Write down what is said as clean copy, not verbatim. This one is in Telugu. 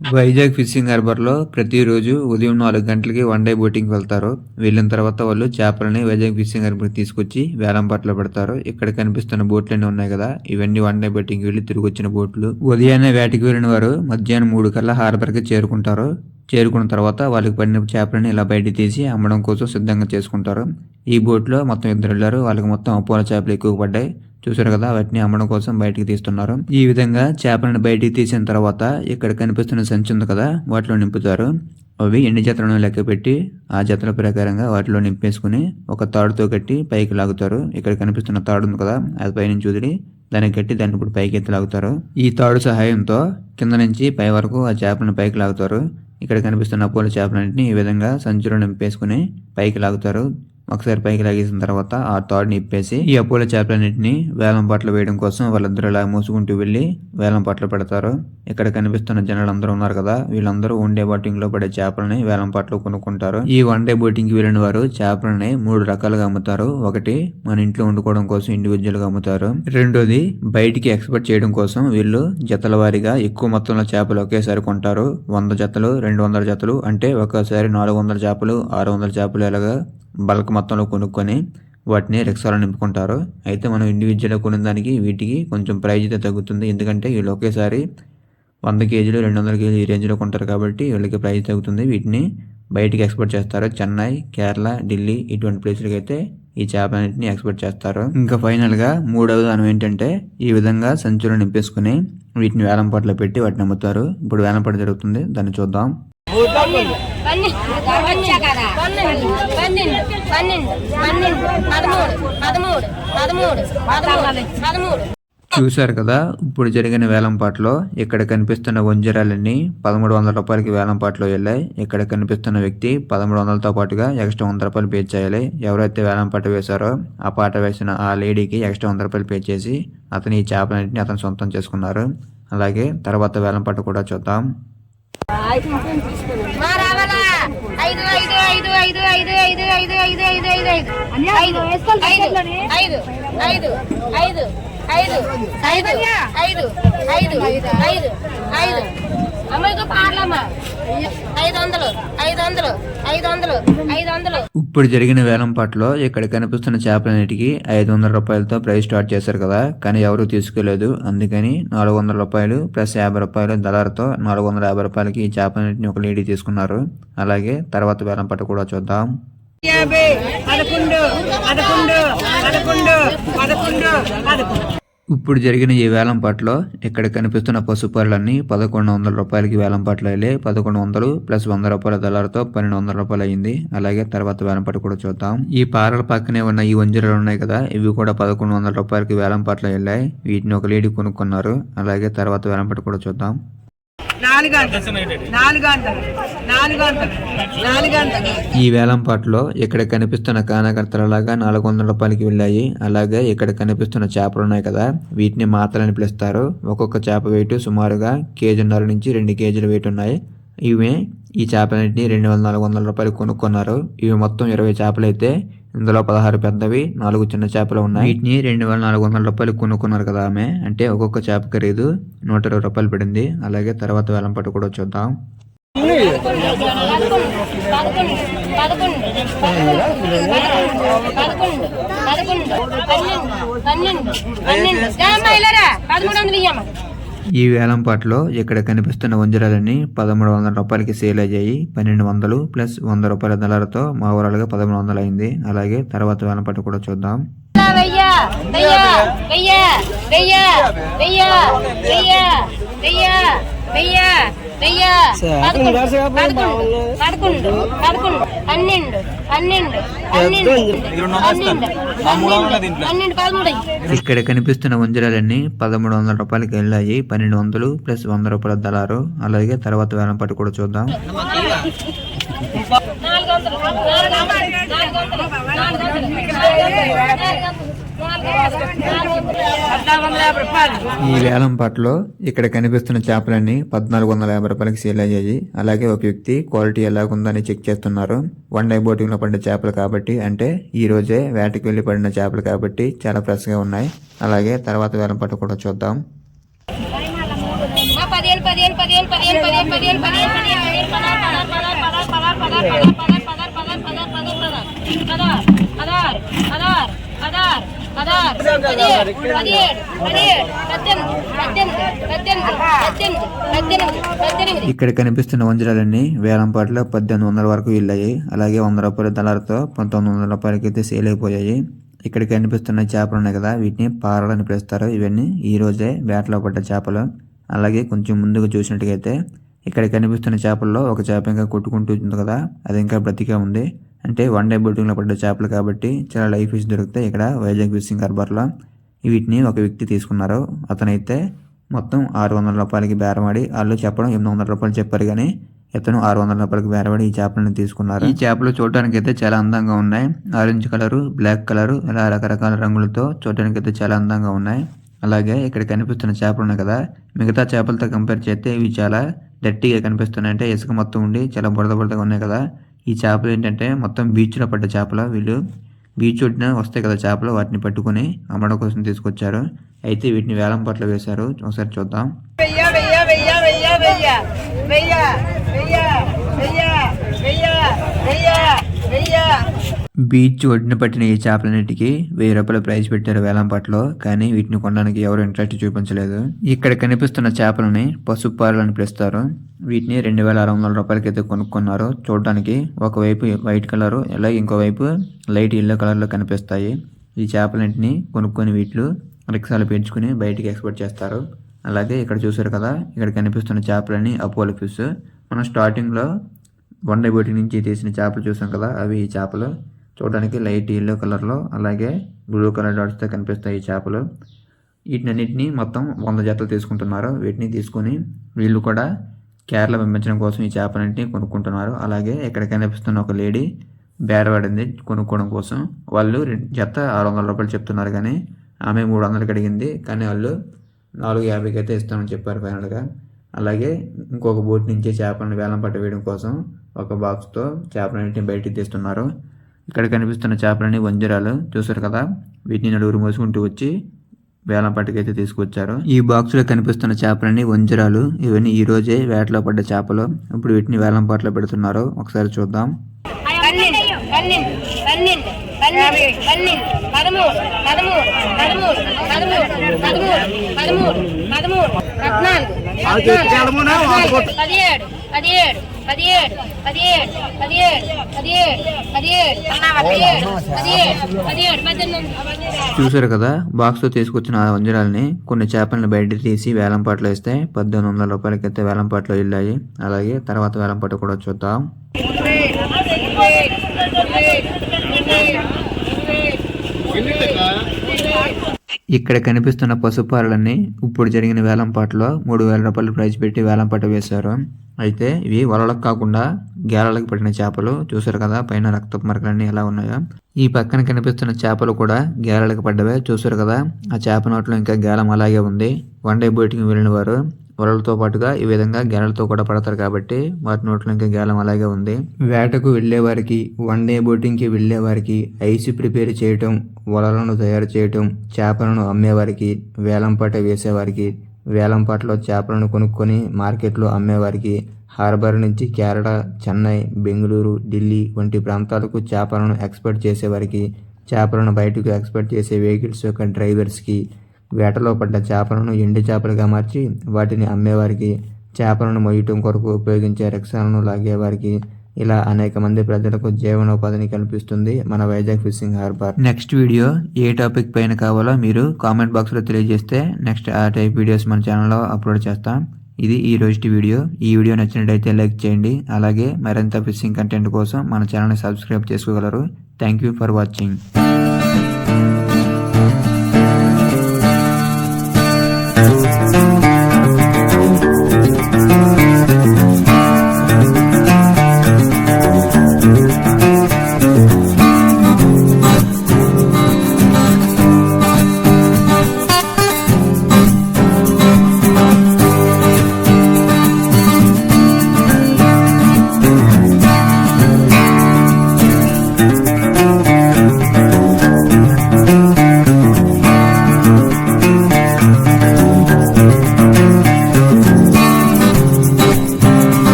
వైజాగ్ ఫిషింగ్ హార్బర్లో ప్రతిరోజు ఉదయం 4 గంటలకి వన్ డే బోటింగ్కి వెళ్తారు. వెళ్ళిన తర్వాత వాళ్ళు చేపలని వైజాగ్ ఫిషింగ్ హార్బర్కి తీసుకొచ్చి వేలంపాట్లో పెడతారు. ఇక్కడ కనిపిస్తున్న బోట్లన్నీ ఉన్నాయి కదా, ఇవన్నీ వన్ డే బోటింగ్కి వెళ్ళి తిరిగి వచ్చిన బోట్లు. ఉదయాన్నే వేటకి వెళ్ళిన వారు మధ్యాహ్నం 3 కల్లా హార్బర్కి చేరుకుంటారు. చేరుకున్న తర్వాత వాళ్ళకి పడిన చేపలని ఇలా బయట తీసి అమ్మడం కోసం సిద్ధంగా చేసుకుంటారు. ఈ బోట్లో మొత్తం 2 వెళ్ళారు. వాళ్ళకి మొత్తం అపోలో చేపలు ఎక్కువ పడ్డాయి. చూసారు కదా, వాటిని అమ్మడం కోసం బయటికి తీస్తున్నారు. ఈ విధంగా చేపలను బయటికి తీసిన తర్వాత ఇక్కడ కనిపిస్తున్న సంచి ఉంది కదా, వాటిలో నింపుతారు. అవి ఎన్ని జతలను లెక్క పెట్టి ఆ జతల ప్రకారంగా వాటిలో నింపేసుకుని ఒక తాడుతో కట్టి పైకి లాగుతారు. ఇక్కడ కనిపిస్తున్న తాడు ఉంది కదా, అది పైనుంచి వదిలి దానికి కట్టి దాన్ని ఇప్పుడు పైకి ఎత్తి లాగుతారు. ఈ తాడు సహాయంతో కింద నుంచి పై వరకు ఆ చేపలను పైకి లాగుతారు. ఇక్కడ కనిపిస్తున్న అపోలో చేపలన్నింటినీ ఈ విధంగా సంచిలో నింపేసుకుని పైకి లాగుతారు. ఒకసారి పైకి లాగేసిన తర్వాత ఆ తాడుని ఇప్పేసి ఈ అపోలో చేపలన్నింటినీ వేలం పాటలు వేయడం కోసం వాళ్ళిద్దరు ఇలా మూసుకుంటూ వెళ్ళి వేలం పాటలు పెడతారు. ఇక్కడ కనిపిస్తున్న జనాలు అందరూ ఉన్నారు కదా, వీళ్ళందరూ వన్ డే బోటింగ్ లో పడే చేపలని వేలం పాటలు కొనుక్కుంటారు. ఈ వన్ డే బోటింగ్ కి వెళ్ళిన వారు చేపలని 3 రకాలుగా అమ్ముతారు. ఒకటి మన ఇంట్లో వండుకోవడం కోసం ఇండివిజువల్ గా అమ్ముతారు. రెండోది బయటికి ఎక్స్పోర్ట్ చేయడం కోసం వీళ్ళు జతల వారీగా ఎక్కువ మొత్తంలో చేపలు ఒకేసారి కొంటారు. 100 జతలు 200 జతలు అంటే ఒకసారి 400 చేపలు 600 చేపలు ఇలాగా బల్క్ మొత్తంలో కొనుక్కొని వాటిని రిక్షాలో నింపుకుంటారు. అయితే మనం ఇండివిజువల్గా కొనే దానికి వీటికి కొంచెం ప్రైజ్ అయితే తగ్గుతుంది. ఎందుకంటే వీళ్ళు ఒకేసారి 100 కేజీలు 200 కేజీలు ఈ రేంజ్లో కొంటారు కాబట్టి వీళ్ళకి ప్రైజ్ తగ్గుతుంది. వీటిని బయటికి ఎక్స్పోర్ట్ చేస్తారు. చెన్నై, కేరళ, ఢిల్లీ ఇటువంటి ప్లేసులకి అయితే ఈ చేపలన్నింటినీ ఎక్స్పోర్ట్ చేస్తారు. ఇంకా ఫైనల్గా 3వ విధానం ఏంటంటే ఈ విధంగా సంచులు నింపేసుకుని వీటిని వేలంపాట్లో పెట్టి వాటిని అమ్ముతారు. ఇప్పుడు వేలంపాట జరుగుతుంది, దాన్ని చూద్దాం. చూశారు కదా, ఇప్పుడు జరిగిన వేలంపాట్లో ఇక్కడ కనిపిస్తున్న వంజరాలన్నీ 1300 రూపాయలకి వేలంపాట్లో వెళ్ళాయి. ఇక్కడ కనిపిస్తున్న వ్యక్తి 1300తో పాటుగా ఎక్స్ట్రా 100 రూపాయలు పే చేయాలి. ఎవరైతే వేలంపాట వేశారో ఆ పాట వేసిన ఆ లేడీకి ఎక్స్ట్రా 100 రూపాయలు పే చేసి అతని ఈ చేపలన్నింటినీ అతను సొంతం చేసుకున్నారు. అలాగే తర్వాత వేలంపాట కూడా చూద్దాం. ఇప్పుడు జరిగిన వేలంపాట్లో ఇక్కడ కనిపిస్తున్న చేపలన్నిటికీ 500 రూపాయలతో ప్రైస్ స్టార్ట్ చేశారు కదా, కానీ ఎవరు తీసుకోలేదు. అందుకని 400 రూపాయలు ప్లస్ 50 రూపాయలు దళారుతో 450 రూపాయలకి ఈ చేపలన్నింటినీ ఒక లేడీ తీసుకున్నారు. అలాగే తర్వాత వేలంపాట కూడా చూద్దాం. ఇప్పుడు జరిగిన ఈ వేలంపాట్లో ఇక్కడ కనిపిస్తున్న పసుపాలన్నీ 1100 రూపాయలకి వేలంపాట్లో వెళ్ళి 1100 ప్లస్ 100 రూపాయల దళారుతో 1200 రూపాయలు అయింది. అలాగే తర్వాత వేలంపాట కూడా చూద్దాం. ఈ పారల పక్కనే ఉన్న ఈ వంజరాలు ఉన్నాయి కదా, ఇవి కూడా 1100 రూపాయలకి వేలంపాట్లో వెళ్ళాయి. వీటిని ఒక లేడీ కొనుక్కున్నారు. అలాగే తర్వాత వేలంపాట కూడా చూద్దాం. ఈ వేలంపాట్లో ఇక్కడ కనిపిస్తున్న కానకర్తలలాగా 400 రూపాయలకి వెళ్ళాయి. అలాగే ఇక్కడ కనిపిస్తున్న చేపలు ఉన్నాయి కదా, వీటిని మాత్రలని పిలుస్తారు. ఒక్కొక్క చేప వెయిట్ సుమారుగా 1.5 నుంచి 2 కేజీల వెయిట్ ఉన్నాయి. ఇవి ఈ చేపలన్నింటినీ 400 రూపాయలు కొనుక్కున్నారు. ఇవి మొత్తం 20 చేపలు అయితే ఇందులో 16 పెద్దవి 4 చిన్న చేపలు ఉన్నాయి. వీటిని 2400 రూపాయలు కొనుక్కున్నారు కదా ఆమె, అంటే ఒక్కొక్క చేప ఖరీదు 120 రూపాయలు పడింది. అలాగే తర్వాత వేలంపాట కూడా చూద్దాం. ఈ వేలంపాట్లో ఇక్కడ కనిపిస్తున్న వంజరాలన్నీ 1300 రూపాయలకి సేల్ అయ్యాయి. 1200 ప్లస్ 100 రూపాయల దళారుతో మా ఊరాలుగా 1300 అయింది. అలాగే తర్వాత వేలంపాట కూడా చూద్దాం. ఇక్కడ కనిపిస్తున్న వంజరాలన్నీ 1300 రూపాయలకి వెళ్ళాయి. 1200 ప్లస్ 100 రూపాయల దళారు. అలాగే తర్వాత వేలంపాట కూడా చూద్దాం. ఈ వేలంపాట్లో ఇక్కడ కనిపిస్తున్న చేపలన్నీ 1450 రూపాయలకి సేల్ అయ్యాయి. అలాగే ఒక వ్యక్తి క్వాలిటీ ఎలాగుందని చెక్ చేస్తున్నారు. వన్ డే బోటింగ్ లో పడిన చేపలు కాబట్టి, అంటే ఈ రోజే వేటకి వెళ్లి పడిన చేపలు కాబట్టి చాలా ఫ్రెష్ గా ఉన్నాయి. అలాగే తర్వాత వేలంపాట కూడా చూద్దాం. ఇక్కడ కనిపిస్తున్న వంజరాలన్నీ వేలంపాట్లో 1800 వరకు వెళ్ళాయి. అలాగే 100 రూపాయల దళాలతో 1900 రూపాయలకి అయితే సేల్ అయిపోయాయి. ఇక్కడ కనిపిస్తున్న చేపలు ఉన్నాయి కదా, వీటిని పారలని పిలుస్తారు. ఇవన్నీ ఈ రోజే వేటలో పడ్డ చేపలు. అలాగే కొంచెం ముందుకు చూసినట్టుగైతే ఇక్కడ కనిపిస్తున్న చేపల్లో ఒక చేప ఇంకా కొట్టుకుంటూ ఉంది కదా, అది ఇంకా బ్రతికే ఉంది. అంటే వన్ డే బోటింగ్లో పడ్డ చేపలు కాబట్టి చాలా లైఫ్ ఫిష్ దొరుకుతాయి ఇక్కడ వైజాగ్ ఫిషింగ్ హార్బర్లో. వీటిని ఒక వ్యక్తి తీసుకున్నారు. అతనైతే మొత్తం 600 రూపాయలకి బేరమాడి, వాళ్ళు చెప్పడం 800 రూపాయలు చెప్పారు కానీ ఇతను 600 రూపాయలకి బేరమాడి ఈ చేపలను తీసుకున్నారు. ఈ చేపలు చూడడానికి అయితే చాలా అందంగా ఉన్నాయి. ఆరెంజ్ కలరు, బ్లాక్ కలరు, ఇలా రకరకాల రంగులతో చూడడానికి అయితే చాలా అందంగా ఉన్నాయి. అలాగే ఇక్కడ కనిపిస్తున్న చేపలు ఉన్నాయి కదా, మిగతా చేపలతో కంపేర్ చేస్తే ఇవి చాలా డర్టీగా కనిపిస్తున్నాయి. అంటే ఇసుక మొత్తం ఉండి చాలా బురదగా ఉన్నాయి కదా. ఈ చేపలు ఏంటంటే మొత్తం బీచ్లో పడ్డ చేపలు. వీళ్ళు బీచ్ ఒడ్డున వస్తాయి కదా చేపలు, వాటిని పట్టుకుని అమ్మడం కోసం తీసుకొచ్చారు. అయితే వీటిని వేలం పట్ల వేశారు. ఒకసారి చూద్దాం. బీచ్ ఒడ్డున పట్టిన ఈ చేపలన్నిటికీ 1000 రూపాయల ప్రైజ్ పెట్టారు వేలంపాట్లో. కానీ వీటిని కొనడానికి ఎవరు ఇంట్రెస్ట్ చూపించలేదు. ఇక్కడ కనిపిస్తున్న చేపలని పసుపు పారలు అని పిలుస్తారు. వీటిని 2600 రూపాయలకి అయితే కొనుక్కున్నారు. చూడడానికి ఒకవైపు వైట్ కలరు, అలాగే ఇంకోవైపు లైట్ ఎల్లో కలర్లో కనిపిస్తాయి. ఈ చేపలన్నింటినీ కొనుక్కొని వీటిలో రిక్షాలు పెంచుకుని బయటికి ఎక్స్పోర్ట్ చేస్తారు. అలాగే ఇక్కడ చూసారు కదా, ఇక్కడ కనిపిస్తున్న చేపలని అపోలో ఫిష్. మనం స్టార్టింగ్లో వన్ డే బోటింగ్ నుంచి తీసిన చేపలు చూసాం కదా, అవి ఈ చేపలు. చూడడానికి లైట్ ఎల్లో కలర్లో అలాగే బ్లూ కలర్ డాట్స్తో కనిపిస్తాయి ఈ చేపలు. వీటినన్నింటినీ మొత్తం 100 జతలు తీసుకుంటున్నారు. వీటిని తీసుకొని వీళ్ళు కూడా కేరళ పంపించడం కోసం ఈ చేపలన్నింటినీ కొనుక్కుంటున్నారు. అలాగే ఇక్కడ కనిపిస్తున్న ఒక లేడీ బేరవాడింది కొనుక్కోవడం కోసం. వాళ్ళు జత 600 రూపాయలు చెప్తున్నారు కానీ ఆమె 300కి అడిగింది. కానీ వాళ్ళు 450కి అయితే ఇస్తామని చెప్పారు ఫైనల్గా. అలాగే ఇంకొక బోట్ నుంచి చేపలను వేలం పట్ట వేయడం కోసం ఒక బాక్స్తో చేపలన్నింటినీ బయటికి తీస్తున్నారు. ఇక్కడ కనిపిస్తున్న చేపలని వంజరాలు చూసారు కదా, వీటిని నలుగురు మోసుకుంటూ వచ్చి వేలం పట్టుకైతే తీసుకొచ్చారు. ఈ బాక్స్లో కనిపిస్తున్న చేపలని వంజరాలు. ఇవన్నీ ఈ రోజే వేటలో పడ్డ చేపలు. ఇప్పుడు వీటిని వేలం పాటలో పెడుతున్నారు. ఒకసారి చూద్దాం. 17 చూసారు కదా, బాక్స్ తో తీసుకొచ్చిన వంజరాలని కొన్ని చేపలను బయట తీసి వేలంపాట్లో వేస్తే 1800 రూపాయలకైతే వేలంపాట్లో వెళ్ళాయి. అలాగే తర్వాత వేలంపాట కూడా చూద్దాం. ఇక్కడ కనిపిస్తున్న పసుపారలన్నీ ఇప్పుడు జరిగిన వేలంపాటలో 3000 రూపాయలు ప్రైజ్ పెట్టి వేలంపాట వేశారు. అయితే ఇవి వలలకు కాకుండా గేలలకు పడిన చేపలు. చూసారు కదా పైన రక్తపు మరకలన్నీ ఎలా ఉన్నాయో. ఈ పక్కన కనిపిస్తున్న చేపలు కూడా గేలలకు పడ్డవే. చూసారు కదా ఆ చేప నోట్లో ఇంకా గేలం అలాగే ఉంది. వన్ డే బోటింగ్ వెళ్ళిన వారు వలలతో పాటుగా ఈ విధంగా గేలలతో కూడా పడతారు కాబట్టి వాటి నోట్లో ఇంకా గేలం అలాగే ఉంది. వేటకు వెళ్లే వారికి, వన్ డే బోటింగ్ కి వెళ్లే వారికి ఐస్ ప్రిపేర్ చేయటం, వలలను తయారు చేయటం, చేపలను అమ్మేవారికి, వేలంపాట వేసేవారికి, వేలంపాటలో చేపలను కొనుక్కొని మార్కెట్లో అమ్మేవారికి, హార్బర్ నుంచి కేరళ, చెన్నై, బెంగళూరు, ఢిల్లీ వంటి ప్రాంతాలకు చేపలను ఎక్స్పోర్ట్ చేసేవారికి, చేపలను బయటకు ఎక్స్పోర్ట్ చేసే వెహికల్స్ యొక్క డ్రైవర్స్కి, వేటలో పడ్డ చేపలను ఎండి చేపలుగా మార్చి వాటిని అమ్మేవారికి, చేపలను మొయ్యటం కొరకు ఉపయోగించే రిక్షాలను లాగేవారికి, ఇలా అనేక మంది ప్రజలకు జీవనోపాధిని కల్పిస్తుంది మన Vizag fishing harbour. Next video ఏ టాపిక్ పైన కావాలో మీరు కామెంట్ బాక్స్లో తెలియజేస్తే నెక్స్ట్ ఆ టైప్ వీడియోస్ మన ఛానల్లో అప్లోడ్ చేస్తాం. ఇది ఈ రోజు వీడియో. ఈ వీడియో నచ్చినట్టయితే లైక్ చేయండి. అలాగే మరింత ఫిషింగ్ కంటెంట్ కోసం మన ఛానల్ని సబ్స్క్రైబ్ చేసుకోగలరు. Thank you for watching.